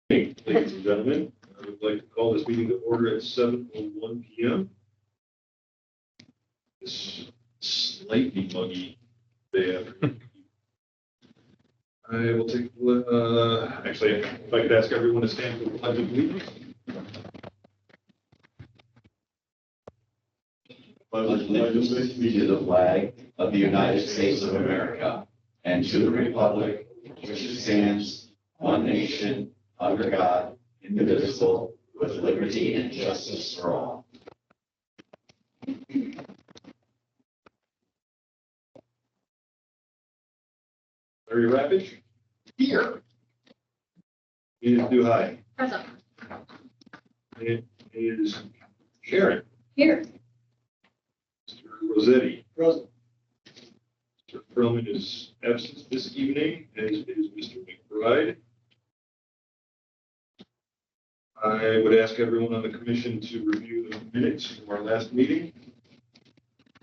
Hey, ladies and gentlemen, I would like to call this meeting to order at 7:01 p.m. This slightly muggy day afternoon. I will take, actually, if I could ask everyone to stand for the pledge of allegiance. Allegiance to the flag of the United States of America and to the republic which stands one nation under God, indivisible, with liberty and justice for all. Larry Ravage. Here. Edith Duhai. Present. It is Sharon. Here. Mr. Rossetti. Present. Mr. Perlman is absent this evening, as is Mr. McBride. I would ask everyone on the commission to review the minutes from our last meeting.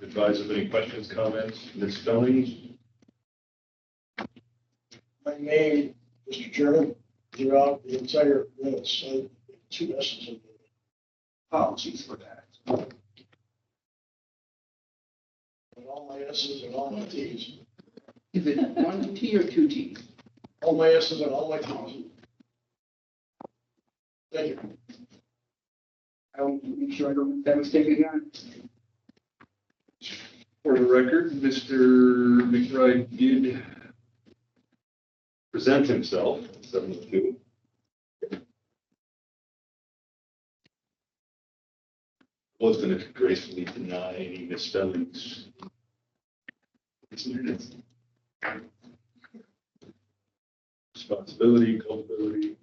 Advise of any questions, comments, misspellings. I made, Mr. Chairman, throughout the entire minutes, two S's in there. Apologies for that. And all my S's and all my T's. Is it one T or two T's? All my S's and all my T's. Thank you. I'll make sure I don't make that mistake again. For the record, Mr. McBride did present himself at 7:02. Was going to gracefully deny any misspellings. Responsibility, culpability.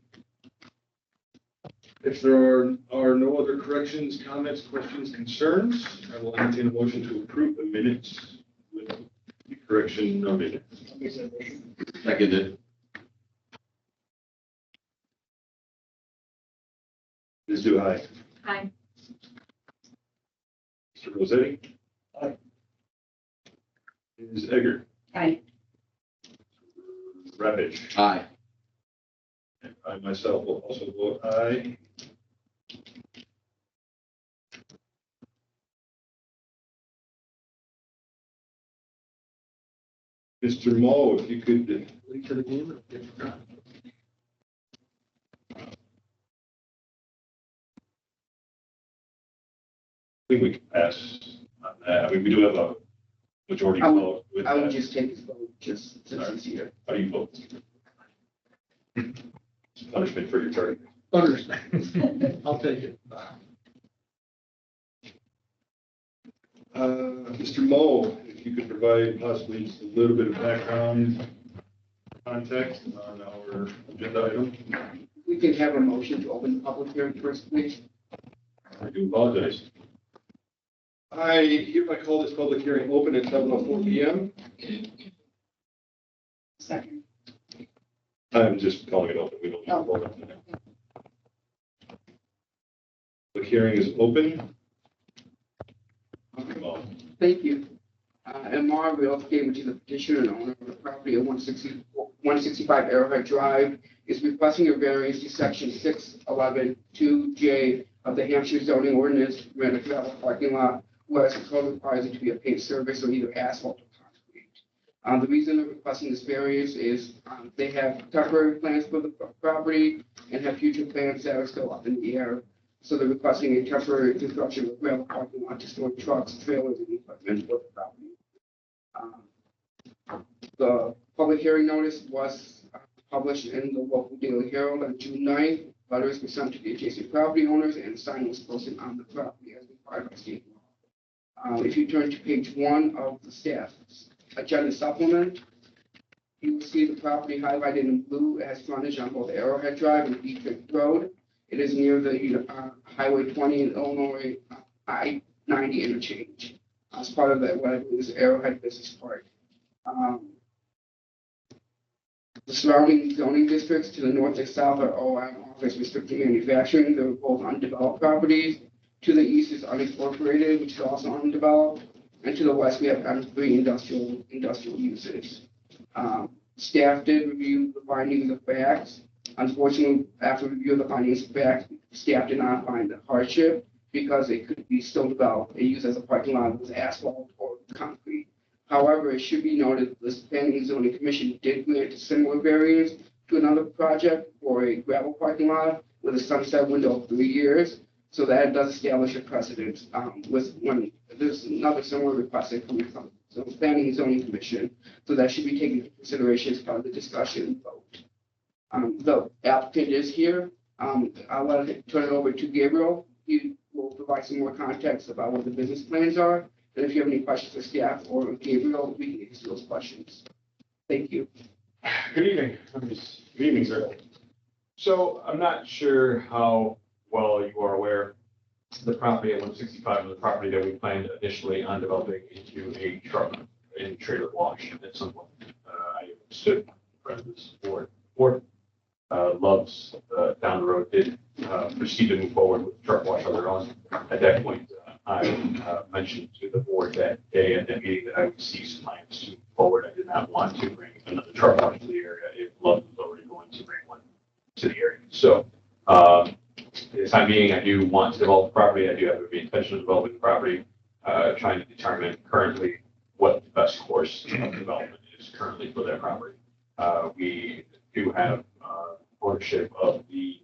If there are no other corrections, comments, questions, concerns, I will entertain a motion to approve the minutes with the correction noted. I'll make that motion. Seconded. Ms. Duhai. Aye. Mr. Rossetti. Aye. Ms. Egger. Aye. Ravage. Aye. And I myself will also vote aye. Mr. Moe, if you could lead to the game. I think we can pass on that. I mean, we do have a majority I would- vote with I would that. just take this vote just since he's here. How do you vote? Punishment for your target. Understand. I'll take it. Mr. Moe, if you could provide possibly just a little bit of background context on our agenda item. We can have a motion to open the public hearing first, please. I do apologize. I hereby call this public hearing open at 7:04 p.m. Second. I'm just calling it open. We don't need to vote on it. The hearing is open. Come on. Thank you. M.R. Real Estate, which is the petitioner and owner of the property at 165 Arrowhead Drive, is requesting a variance to section 611(2)J of the Hampshire zoning ordinance to permit a gravel parking lot, whereas the code requires it to be a paved surface or either asphalt or concrete. The reason they're requesting this variance is they have temporary plans for the property and have future plans that are still up in the air. So they're requesting a temporary construction of gravel parking lot to store trucks, trailers, and equipment for the property. The public hearing notice was published in the local Daily Herald on June 9th. Letters were sent to the adjacent property owners and a sign was posted on the property as required by state law. If you turn to page 1 of the staff agenda supplement, you will see the property highlighted in blue as frontage on both Arrowhead Drive and Dietrich Road. It is near the Highway 20 in Illinois I-90 interchange. As part of that, what I believe is Arrowhead Business Park. The surrounding zoning districts to the north and south are OM office restricted manufacturing. They're both undeveloped properties. To the east is unincorporated, which is also undeveloped. And to the west, we have M3 industrial uses. Staff did review the findings of facts Unfortunately, after review of the findings of fact, staff did not find the hardship because it could be still developed and used as a parking lot with asphalt or concrete. However, it should be noted the Planning and Zoning Commission did grant a similar variance to another project for a gravel parking lot with a sunset window of 3 years. So that does establish a precedent with when there's another similar request that coming from the Planning and Zoning Commission. So that should be taken into consideration as part of the discussion and vote. The applicant is here. I'll turn it over to Gabriel. He will provide some more context about what the business plans are. And if you have any questions for staff or Gabriel, we can answer those questions. Thank you. Good evening. Good evening, sir. So I'm not sure how well you are aware the property at 165 is the property that we planned initially on developing into a truck and trailer wash at some point. I stood in front of this board. Loves down the road did proceed to move forward with the truck wash on their own. At that point, I mentioned to the board that day at that meeting that I would see some plans to move forward. I did not want to bring another truck wash to the area if Love was already going to bring one to the area. So, for the time being, I do want to develop the property. I do have every intention of developing the property, trying to determine currently what the best course of development is currently for that property. We do have ownership of the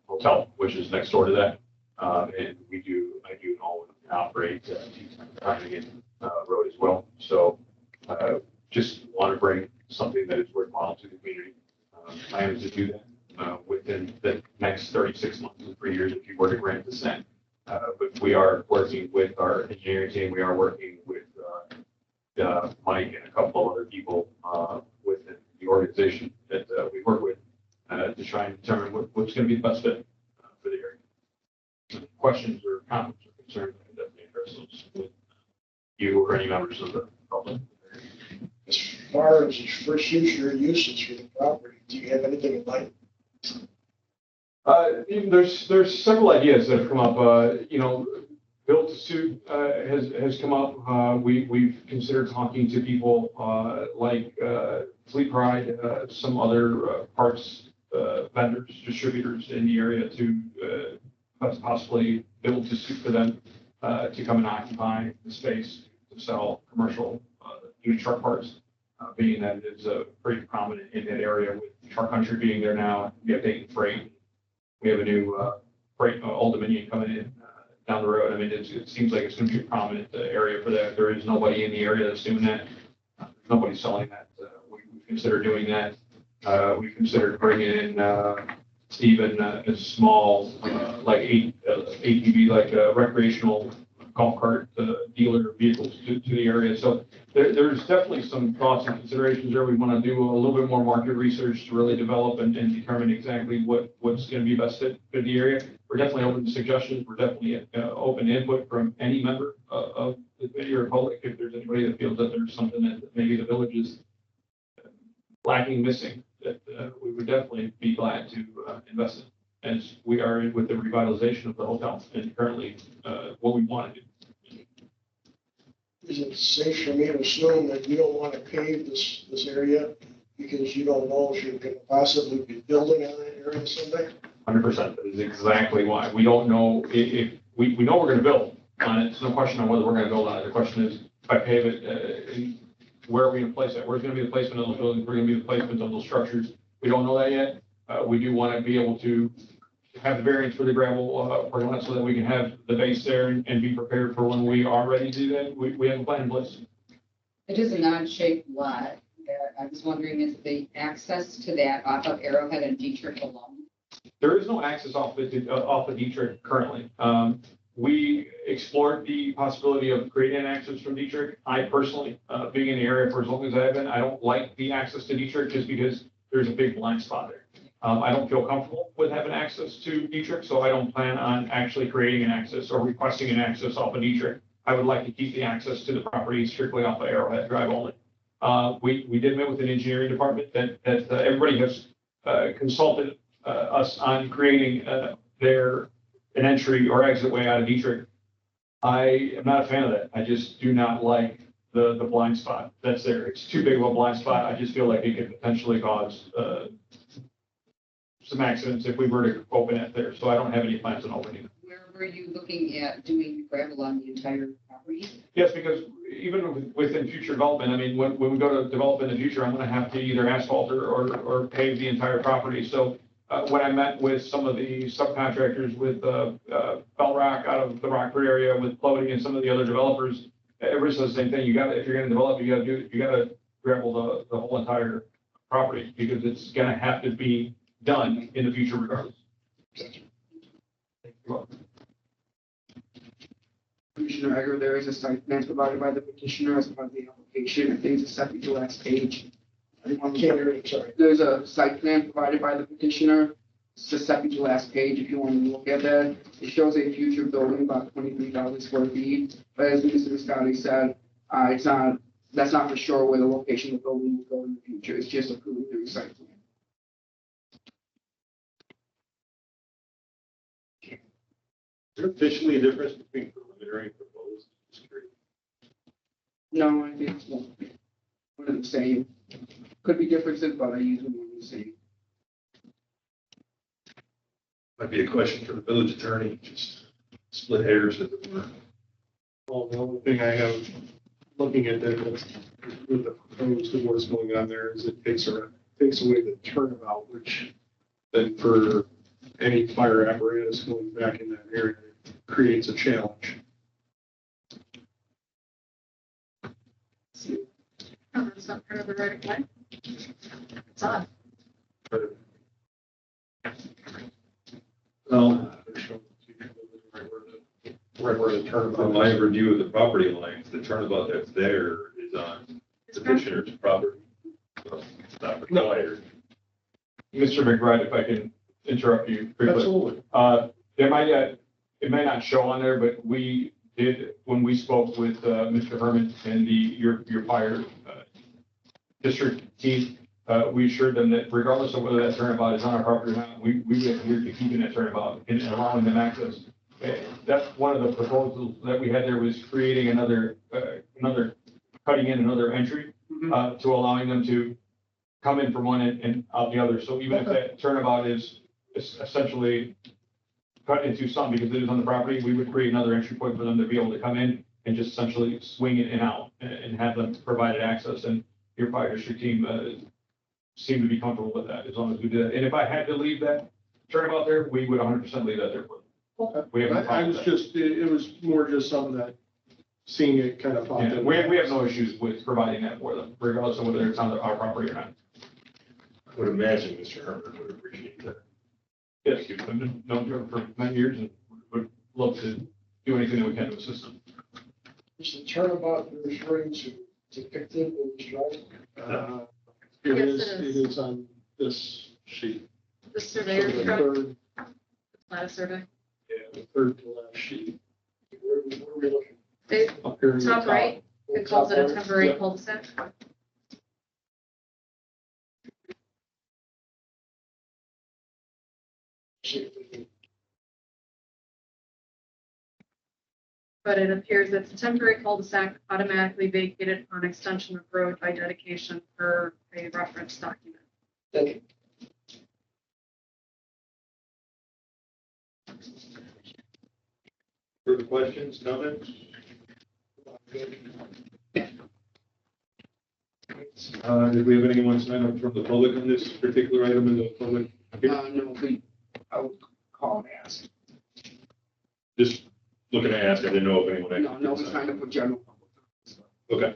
hotel, which is next door to that. And I do own and operate Flanagan Road as well. So just want to bring something that is worthwhile to the community. Plan to do that within the next 36 months to 3 years if you were to grant consent. But we are working with our engineering team. We are working with Mike and a couple of other people within the organization that we work with to try and determine what's going to be the best fit for the area. Questions or comments or concerns, I can definitely address those with you or any members of the public. As far as the first future uses for the property, do you have anything in mind? There's several ideas that have come up. Built to suit has come up. We've considered talking to people like Fleet Pride, some other parts vendors, distributors in the area to possibly build to suit for them to come and occupy the space to sell commercial used truck parts, being that it's pretty prominent in that area with Truck Country being there now. We have Dayton Freight. We have a new freight, Old Dominion coming in down the road. I mean, it seems like it's going to be a prominent area for that. There is nobody in the area that's doing that. Nobody's selling that. We consider doing that. We considered bringing in even a small, like ATV, like recreational golf cart dealer vehicles to the area. So there's definitely some thoughts and considerations there. We want to do a little bit more market research to really develop and determine exactly what's going to be best fit for the area. We're definitely open to suggestions. We're definitely open to input from any member of the committee or public. If there's anybody that feels that there's something that maybe the village is lacking, missing, that we would definitely be glad to invest in. As we are with the revitalization of the hotel and currently what we want to do. Is it safe for me to assume that you don't want to pave this area because you don't know if you're going to possibly be building on that area someday? 100%. That is exactly why. We don't know if we know we're going to build on it. It's no question on whether we're going to build on it. The question is, if I pave it, where are we going to place it? Where's going to be the placement of those buildings? Where's going to be the placement of those structures? We don't know that yet. We do want to be able to have the variance for the gravel parking lot so that we can have the base there and be prepared for when we are ready to do that. We have a plan in place. It is an odd-shaped lot. I was wondering if the access to that off of Arrowhead and Dietrich alone. There is no access off of Dietrich currently. We explored the possibility of creating an access from Dietrich. I personally, being in the area for as long as I've been, I don't like the access to Dietrich just because there's a big blind spot there. I don't feel comfortable with having access to Dietrich, so I don't plan on actually creating an access or requesting an access off of Dietrich. I would like to keep the access to the property strictly off of Arrowhead Drive only. We did meet with an engineering department that everybody has consulted us on creating an entry or exit way out of Dietrich. I am not a fan of that. I just do not like the blind spot that's there. It's too big of a blind spot. I just feel like it could potentially cause some accidents if we were to open it there, so I don't have any plans on opening it. Where were you looking at doing gravel on the entire property? Yes, because even within future development, I mean, when we go to develop in the future, I'm gonna have to either asphalt or pave the entire property. So when I met with some of the subcontractors with Bell Rock out of the Rockford area with Floating and some of the other developers, everybody says the same thing. You gotta, if you're gonna develop, you gotta gravel the whole entire property because it's gonna have to be done in the future regardless. Commissioner Egger, there is a site plan provided by the petitioner as part of the application. I think it's the second to last page. Can't hear you, sorry. There's a site plan provided by the petitioner. It's the second to last page if you want to look at that. It shows a future building about 23,000 square feet. But as Mr. Visconti said, that's not for sure where the location of the building will go in the future. It's just a preliminary site plan. Is there officially a difference between preliminary and proposed? Just curious. No, I think it's one of the same. Could be differences, but I usually want the same. Might be a question for the village attorney, just split hairs at the word. Well, the only thing I have looking at that with the proposed and what's going on there is it takes away the turnabout, which then for any fire apparatus going back in that area creates a challenge. Oh, that's not part of the right of way. It's odd. Well, Right where the from turnabout. my review of the property lines, the turnabout that's there is on the petitioner's property. So it's not required. Mr. McBride, if I can interrupt you briefly. Absolutely. It may not show on there, but we did, when we spoke with Mr. Herman and your fire district team, we assured them that regardless of whether that turnabout is on our property or not, we would adhere to keeping that turnabout and allowing them access. That's one of the proposals that we had there was creating another cutting in another entry to allowing them to come in from one and out the other. So even if that turnabout is essentially cut into some because it is on the property, we would create another entry point for them to be able to come in and just essentially swing it in and out and have them provided access. And your fire district team seemed to be comfortable with that as long as we did that. And if I had to leave that turnabout there, we would 100% leave that there for them. Okay. We have no I problem was with that. just, it was more just something that seeing it kind of. Yeah, we have no issues with providing that for them, regardless of whether it's on our property or not. I would imagine Mr. Herbert would appreciate that. Yes, I've been known him for many years and would love to do anything that we can to assist them. Is the turnabout you're referring to depicted in this drawing? It Yes, is, it it is. is on this sheet. The So surveyor, the the third, plat of survey. the third to last sheet. Where are we looking? It, Up here in the top right, it calls it a Top temporary Yeah. cul-de-sac. right? But it appears that the temporary cul-de-sac automatically vacated on extension of road by dedication per a reference document. Thank you. Further questions, comments? Did we have anyone sign up from the public on this particular item in the public? No, I would call and ask. Just looking to ask, I didn't know if anyone. No, no one signed up for general public. Okay.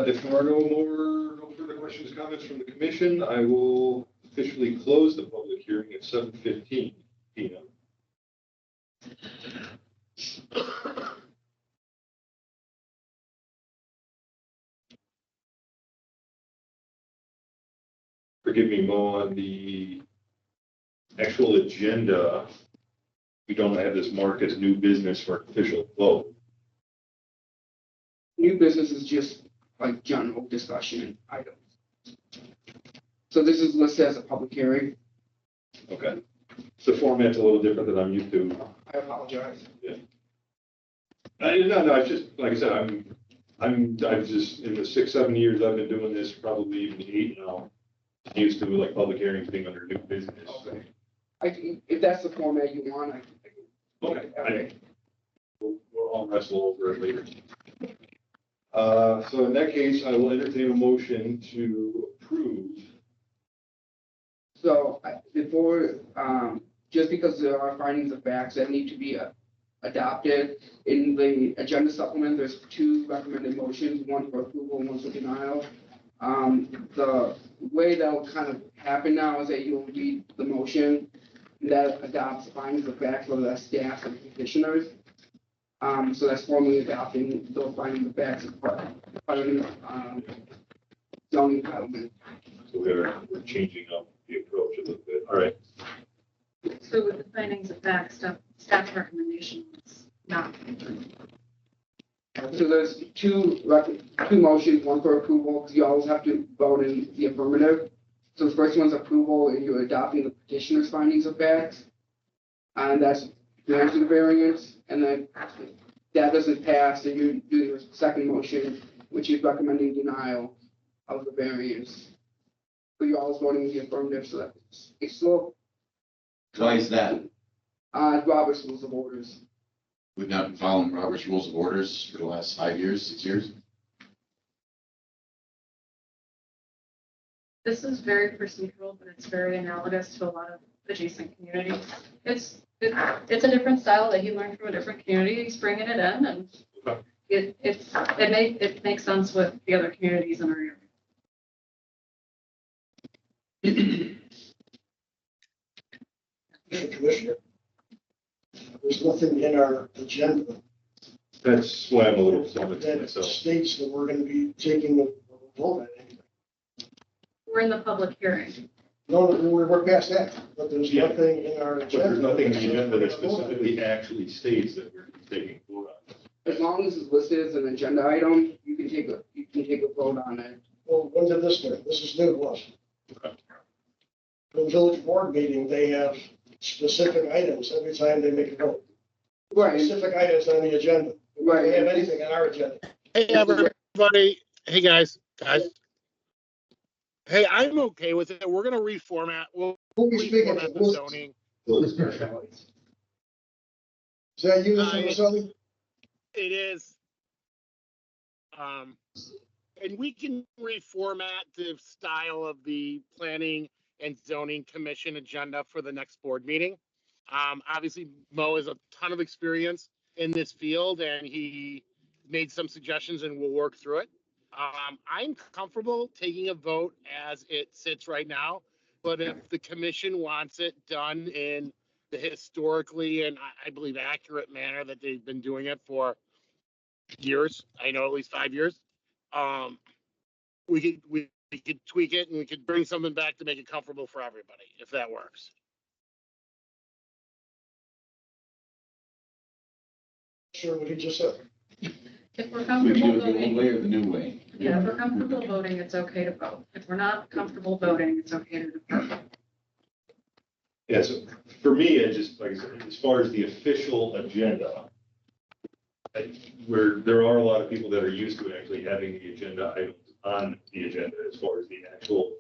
If there are no further questions, comments from the commission, I will officially close the public hearing at 7:15 PM. Forgive me, Mo, on the actual agenda, we don't have this marked as new business for official vote. New business is just like general discussion items. So this is listed as a public hearing. Okay. The format's a little different than I'm used to. I apologize. No, I just, like I said, I've just, in the 6, 7 years I've been doing this, probably even 8 now, used to like public hearings being under new business. If that's the format you want, I can. Okay, we'll all wrestle over it later. So in that case, I will entertain a motion to approve. So before, just because there are findings of facts that need to be adopted in the agenda supplement, there's two recommended motions, one for approval and one for denial. The way that will kind of happen now is that you'll read the motion that adopts findings of facts for the staff and petitioners. So that's formally adopting those findings of facts as part of the zoning entitlement. So we're changing up the approach a little bit. All right. So with the findings of fact, staff recommendation is not. So there's two motions, one for approval, because you always have to vote in the affirmative. So the first one's approval, and you're adopting the petitioner's findings of facts. And that's granting the variance, and then that doesn't pass, then you do your second motion, which is recommending denial of the variance. So you're always voting in the affirmative, so that's, it's slow. Why is that? Robert's Rules of Orders. We've not been following Robert's Rules of Orders for the last 5 years, 6 years. This is very procedural, but it's very analogous to a lot of adjacent communities. It's a different style that he learned from a different community. He's bringing it in, and it makes sense with the other communities in our area. Commissioner, there's nothing in our agenda That's why I'm a little flummoxed that myself. states that we're going to be taking a vote on anything. We're in the public hearing. No, we're past that, but there's Yeah. nothing in our But agenda. there's nothing in the agenda that specifically actually states that we're taking vote on. As long as it's listed as an agenda item, you can take a vote on it. Well, when did this start? This is new to us. Okay. The village board meeting, they have specific items every time they make a vote. Right, Specific items on the agenda. We don't have anything on our agenda. Hey, everybody. Hey, guys. Hey, I'm okay with it. We're going to reformat. We'll Who we speaking reformat to? the zoning. Is that you, Mr. Maselli? It is. And we can reformat the style of the planning and zoning commission agenda for the next board meeting. Obviously, Mo has a ton of experience in this field, and he made some suggestions, and we'll work through it. I'm comfortable taking a vote as it sits right now, but if the commission wants it done in the historically and I believe accurate manner that they've been doing it for years, I know at least 5 years, we could tweak it and we could bring something back to make it comfortable for everybody, if that works. Sure, what he just said. If we're We comfortable do it the old voting, way or the new way? yeah, if we're comfortable voting, it's okay to vote. If we're not comfortable voting, it's okay to defer. Yeah, so for me, it just, like I said, as far as the official agenda, where there are a lot of people that are used to actually having the agenda items on the agenda as far as the actual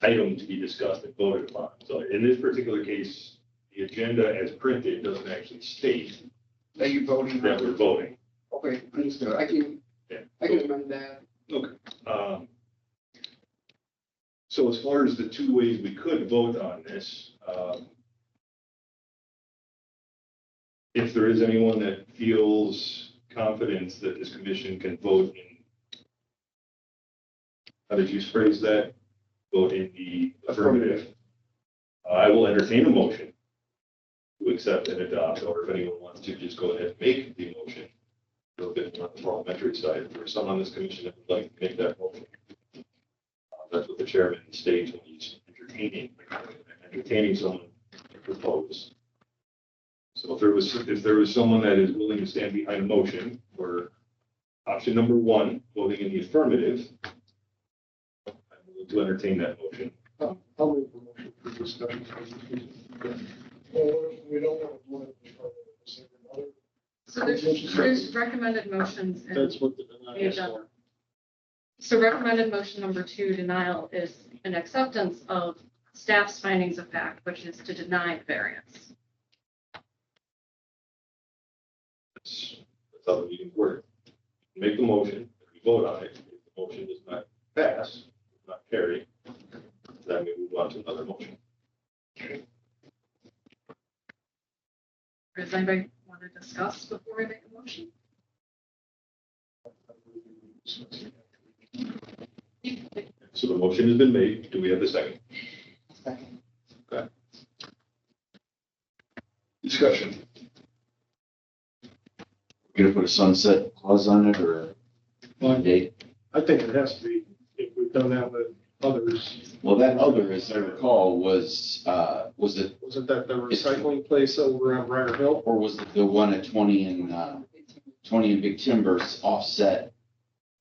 item to be discussed and voted upon. So in this particular case, the agenda as printed doesn't actually state that you're voting that we're on. voting. Okay, understood. I can amend that. Okay. So as far as the two ways we could vote on this, if there is anyone that feels confidence that this commission can vote in, how did you phrase that? Vote in the affirmative. I will entertain a motion to accept and adopt, or if anyone wants to just go ahead and make the motion. A little bit on the parliamentary side, if there's someone on this commission that would like to make that motion. That's what the chairman states when he's entertaining someone to propose. So if there was someone that is willing to stand behind a motion for option number one, voting in the affirmative, I'm willing to entertain that motion. I'll make the motion for discussion. Well, we don't want to vote. So there's recommended motions in That's what the the denial is agenda. for. So recommended motion number 2, denial, is an acceptance of staff's findings of fact, which is to deny the variance. That's how the meeting works. Make the motion, we vote on it. If the motion does not pass, not carry, then we move on to another motion. Does anybody want to discuss before we make a motion? So the motion has been made. Do we have a second? Second. Okay. Discussion. Gonna put a sunset clause on it or a date? I think it has to be, if we've done that with others. Well, that other, as I recall, was it, Wasn't that the recycling place over on Briar Hill? or was it the one at 20 and Big Timbers offset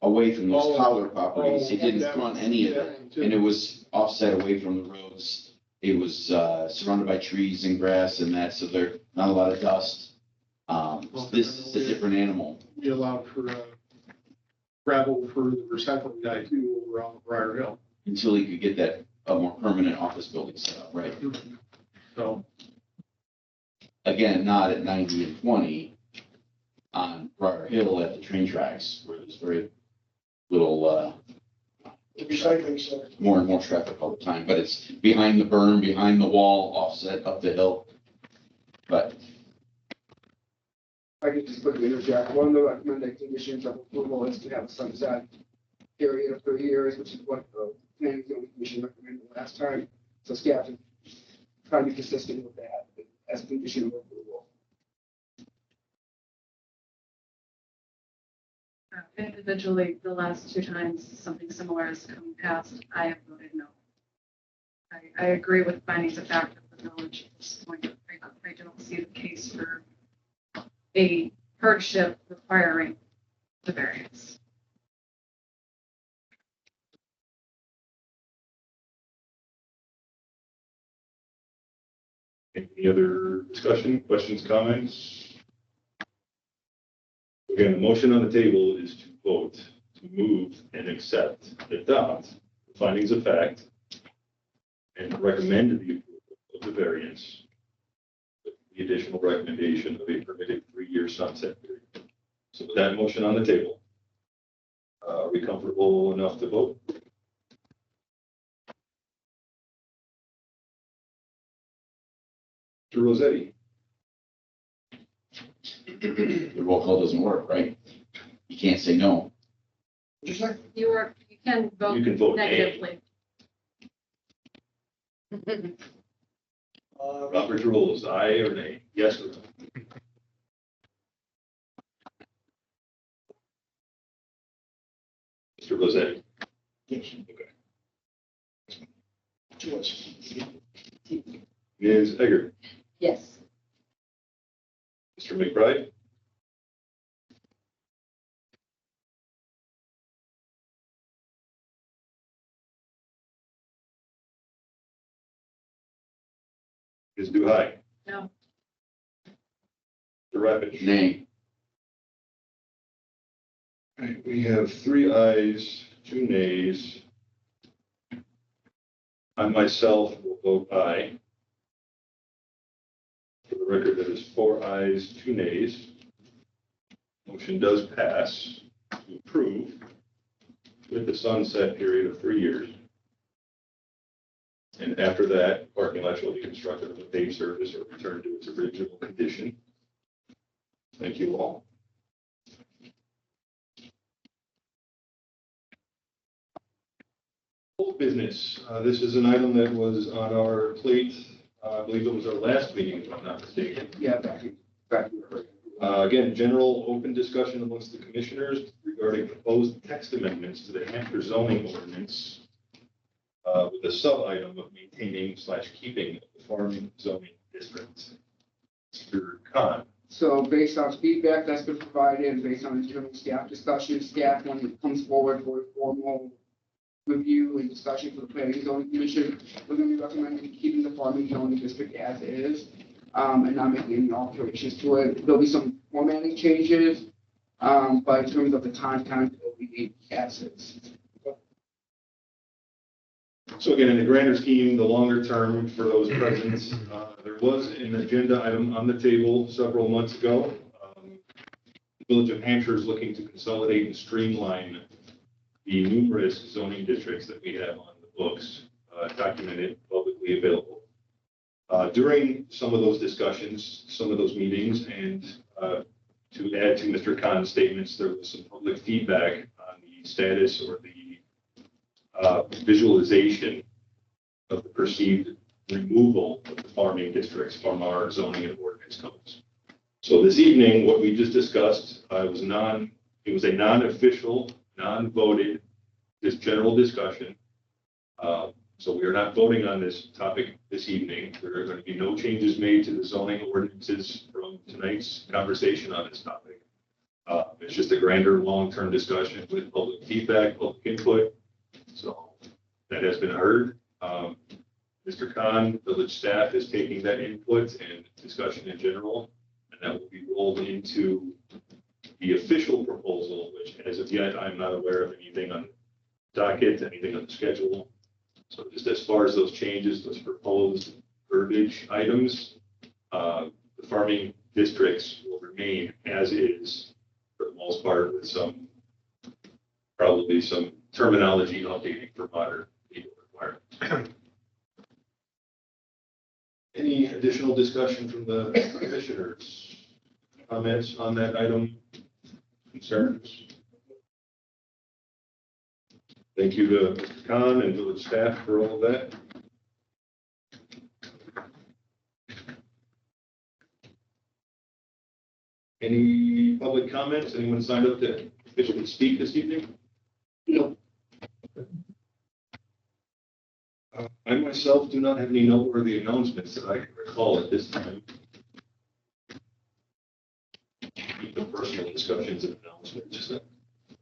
away from those Oh, Fowler properties? It didn't that front was- any of yeah, it, too. and it was offset away from the roads. It was surrounded by trees and grass and that, so there, not a lot of dust. This is a different animal. We allowed for gravel for the recycling guy too over on Briar Hill. Until he could get that, a more permanent office building set up, right? So, Again, not at 90 and 20 on Briar Hill at the train tracks, where there's very little, The recycling center. more and more traffic all the time, but it's behind the berm, behind the wall, offset up the hill. But I could just quickly interject. One of the recommended conditions of approval is to have a sunset period of 3 years, which is what the planning and zoning commission recommended last time. So staff is trying to be consistent with that as a condition of approval. Individually, the last two times something similar has come past, I have voted no. I agree with findings of fact of the village at this point. I don't see the case for a hardship requiring the variance. Any other discussion, questions, comments? Again, the motion on the table is to vote, to move and accept, adopt the findings of fact and recommend the approval of the variance with the additional recommendation of a permitted 3-year sunset period. So with that motion on the table, are we comfortable enough to vote? Mr. Rossetti? the roll call doesn't work, right? You can't say no. Just like, You can vote You can vote nay. negatively. Robert's rules, aye or nay? Yes or no? Mr. Rossetti? yes, Okay. to us. Ms. Eggert? Yes. Mr. McBride? Ms. Duhai? No. Mr. Ravitch? Nay. All right, we have 3 ayes, 2 nays. I myself will vote aye. For the record, that is 4 ayes, 2 nays. Motion does pass to approve with the sunset period of 3 years. And after that, parking lot shall be constructed of a paved surface or returned to its original condition. Thank you all. Old business. This is an item that was on our plate. I believe it was our last meeting, if I'm not mistaken. Yeah, back. Again, general open discussion amongst the commissioners regarding proposed text amendments to the Hampshire zoning ordinance with a sub-item of maintaining/keeping the farming zoning district. Mr. Khan. So based on feedback that's been provided and based on internal staff discussion, staff, when it comes forward for a formal review and discussion for the planning and zoning commission, we're going to be recommending keeping the farming zoning district as is, and not making any alterations to it. There'll be some formatting changes, but in terms of the content, it'll be as is. So again, in the grander scheme, the longer term for those present, there was an agenda item on the table several months ago. The Village of Hampshire is looking to consolidate and streamline the numerous zoning districts that we have on the books, documented, publicly available. During some of those discussions, some of those meetings, and to add to Mr. Khan's statements, there was some public feedback on the status or the visualization of the perceived removal of the farming districts from our zoning and ordinance codes. So this evening, what we just discussed was it was a non-official, non-voted, just general discussion. So we are not voting on this topic this evening. There are going to be no changes made to the zoning ordinances from tonight's conversation on this topic. It's just a grander, long-term discussion with public feedback, public input. So that has been heard. Mr. Khan, village staff is taking that input and discussion in general, and that will be rolled into the official proposal, which as of yet, I'm not aware of anything on docket, anything on the schedule. So just as far as those changes, those proposed verbiage items, the farming districts will remain as is for the most part, with probably some terminology updating for modern legal requirements. Any additional discussion from the commissioners? Comments on that item? Concerns? Thank you to Mr. Khan and village staff for all of that. Any public comments? Anyone signed up to officially speak this evening? No. I myself do not have any noteworthy announcements that I can recall at this time. The personal discussions and announcements, is that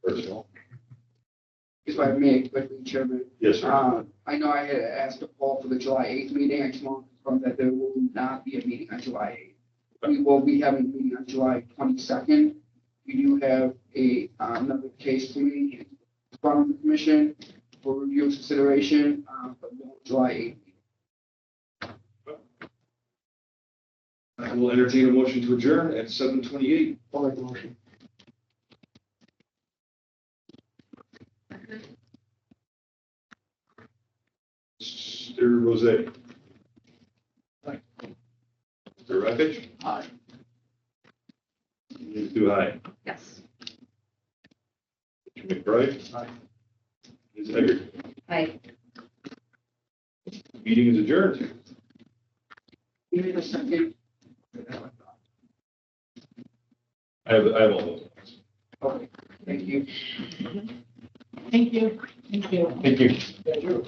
personal? If I may quickly, Chairman. Yes, sir. I know I had asked a poll for the July 8th meeting. I just want to confirm that there will not be a meeting on July 8th. We will be having a meeting on July 22nd. We do have another case coming in front of the commission for review and consideration, but no July 8th. I will entertain a motion to adjourn at 7:28. I'll make the motion. Mr. Rossetti. Aye. Mr. Rakic. Aye. Ms. Duhai. Yes. Mr. McBride. Aye. Ms. Eggert. Aye. Meeting is adjourned. Give me the second. I have all those. Okay, thank you. Thank you. Thank you. Thank you. Thank you.